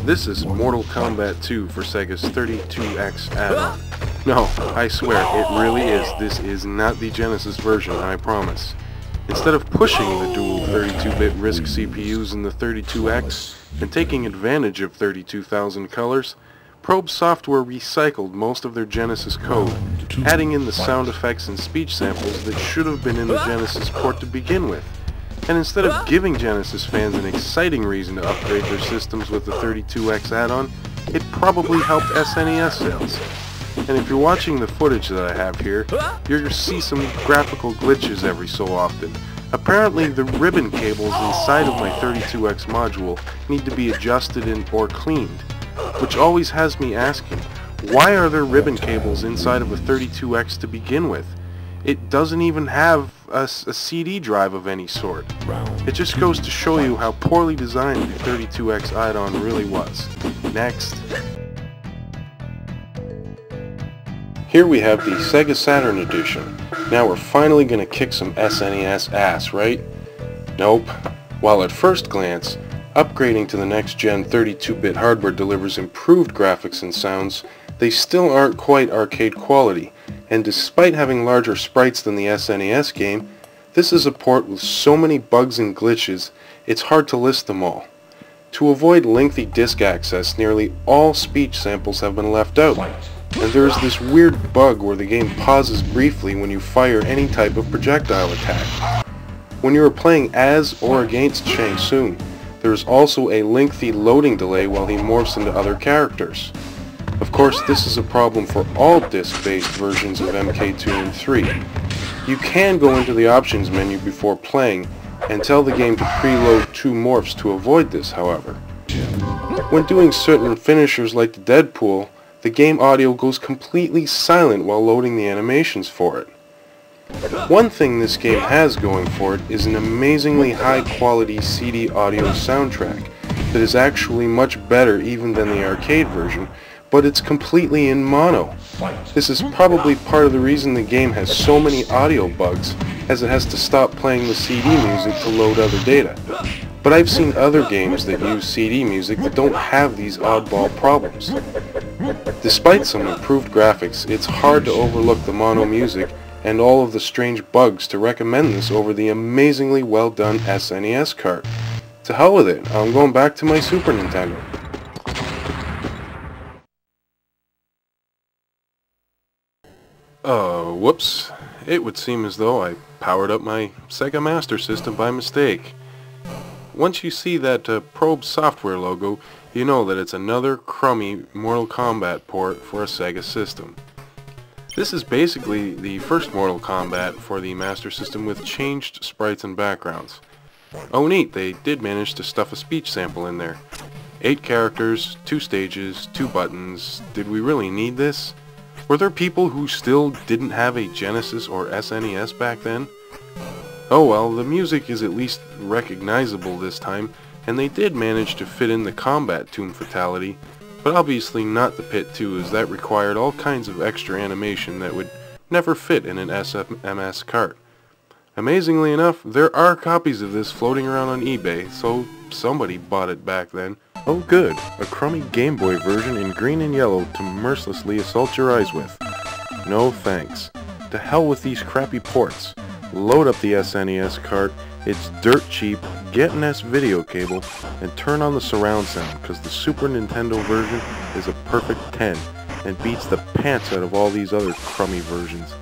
This is Mortal Kombat II for Sega's 32X add-on. No, I swear, it really is. This is not the Genesis version, I promise. Instead of pushing the dual 32-bit RISC CPUs in the 32X and taking advantage of 32,000 colors, Probe Software recycled most of their Genesis code, adding in the sound effects and speech samples that should have been in the Genesis port to begin with. And instead of giving Genesis fans an exciting reason to upgrade their systems with the 32X add-on, it probably helped SNES sales. And if you're watching the footage that I have here, you're going to see some graphical glitches every so often. Apparently the ribbon cables inside of my 32X module need to be adjusted or cleaned, which always has me asking, why are there ribbon cables inside of a 32X to begin with? It doesn't even have a CD drive of any sort. It just goes to show you how poorly designed the 32X add-on really was. Next. Here we have the Sega Saturn edition. Now we're finally going to kick some SNES ass, right? Nope. While at first glance, upgrading to the next-gen 32-bit hardware delivers improved graphics and sounds, they still aren't quite arcade quality, and despite having larger sprites than the SNES game, this is a port with so many bugs and glitches, it's hard to list them all. To avoid lengthy disk access, nearly all speech samples have been left out, and there is this weird bug where the game pauses briefly when you fire any type of projectile attack. When you are playing as or against Shang Tsung, there is also a lengthy loading delay while he morphs into other characters. Of course, this is a problem for all disc-based versions of MK2 and 3. You can go into the options menu before playing and tell the game to preload 2 morphs to avoid this, however. When doing certain finishers like the Deadpool, the game audio goes completely silent while loading the animations for it. One thing this game has going for it is an amazingly high-quality CD audio soundtrack that is actually much better even than the arcade version, but it's completely in mono. This is probably part of the reason the game has so many audio bugs, as it has to stop playing the CD music to load other data. But I've seen other games that use CD music that don't have these oddball problems. Despite some improved graphics, it's hard to overlook the mono music and all of the strange bugs to recommend this over the amazingly well done SNES cart. To hell with it, I'm going back to my Super Nintendo. Whoops. It would seem as though I powered up my Sega Master System by mistake. Once you see that Probe Software logo, you know that it's another crummy Mortal Kombat port for a Sega system. This is basically the first Mortal Kombat for the Master System with changed sprites and backgrounds. Oh neat, they did manage to stuff a speech sample in there. 8 characters, 2 stages, 2 buttons. Did we really need this? Were there people who still didn't have a Genesis or SNES back then? Oh well, the music is at least recognizable this time, and they did manage to fit in the Combat Tomb Fatality, but obviously not the Pit 2, as that required all kinds of extra animation that would never fit in an SMS cart. Amazingly enough, there are copies of this floating around on eBay, so somebody bought it back then. Oh good, a crummy Game Boy version in green and yellow to mercilessly assault your eyes with. No thanks. To hell with these crappy ports. Load up the SNES cart, it's dirt cheap, get an S-video cable, and turn on the surround sound, because the Super Nintendo version is a perfect 10, and beats the pants out of all these other crummy versions.